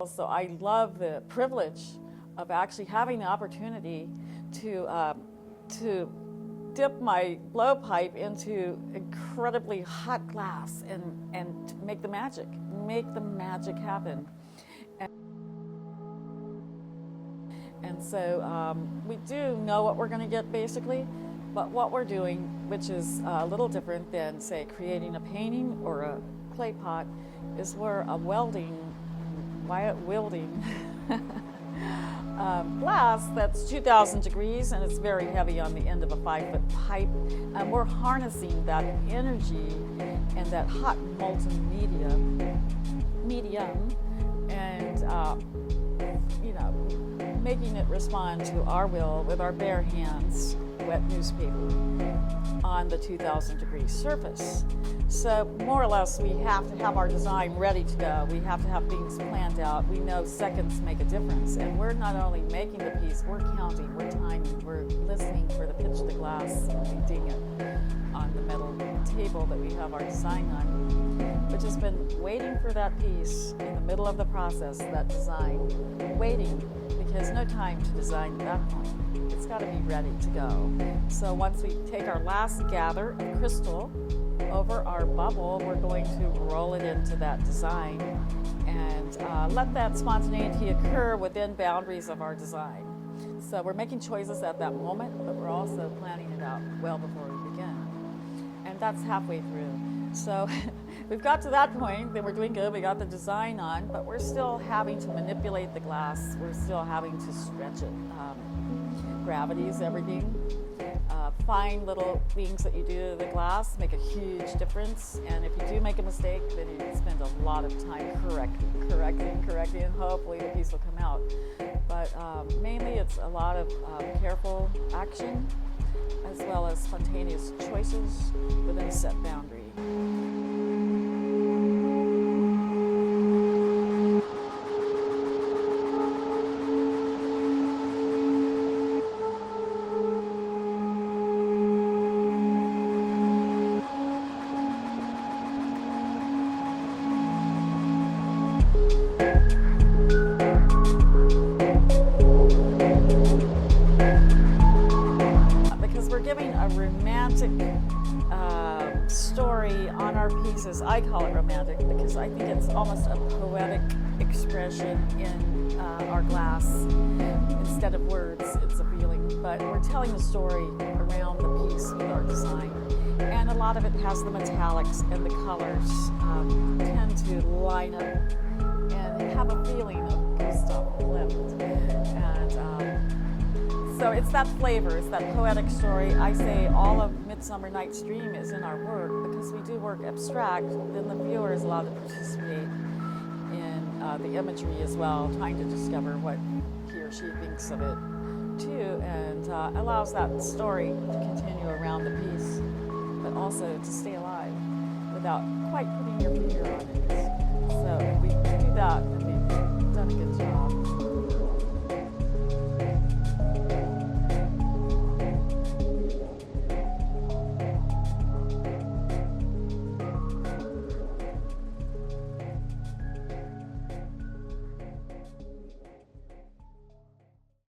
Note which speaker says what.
Speaker 1: So I love the privilege of actually having the opportunity to dip my blowpipe into incredibly hot glass and make the magic happen. And so we do know what we're going to get basically, but what we're doing, which is a little different than, say, creating a painting or a clay pot, is we're wielding glass that's 2,000 degrees, and it's very heavy on the end of a 5-foot pipe. And we're harnessing that energy and that hot molten medium, and making it respond to our will with our bare hands, wet newspaper, on the 2,000 degree surface. So more or less, we have to have our design ready to go. We have to have things planned out. We know seconds make a difference, and we're not only making the piece, we're counting, we're timing, we're listening for the pitch of the glass, and we ding it on the metal table that we have our design on. We've just been waiting for that piece in the middle of the process, that design, waiting, because no time to design at that point. It's got to be ready to go. So once we take our last gather of crystal over our bubble, we're going to roll it into that design and let that spontaneity occur within boundaries of our design. So we're making choices at that moment, but we're also planning it out well before we begin. And that's halfway through. So we've got to that point that we're doing good, we got the design on, but we're still having to manipulate the glass, we're still having to stretch it. Gravity is everything. Fine little things that you do to the glass make a huge difference, and if you do make a mistake, then you spend a lot of time correcting, and hopefully the piece will come out. But mainly it's a lot of careful action, as well as spontaneous choices within a set boundary. Giving a romantic story on our pieces. I call it romantic because I think it's almost a poetic expression in our glass. Instead of words, it's a feeling, but we're telling a story around the piece with our design. And a lot of it has the metallics, and the colors tend to line up and have a feeling of Gustav Klimt. So it's that flavor, it's that poetic story. I say all of Midsummer Night's Dream is in our work because we do work abstract, then the viewer is allowed to participate in the imagery as well, trying to discover what he or she thinks of it too, and allows that story to continue around the piece, but also to stay alive without quite putting your finger on it. So if we do that, then we've done a good job.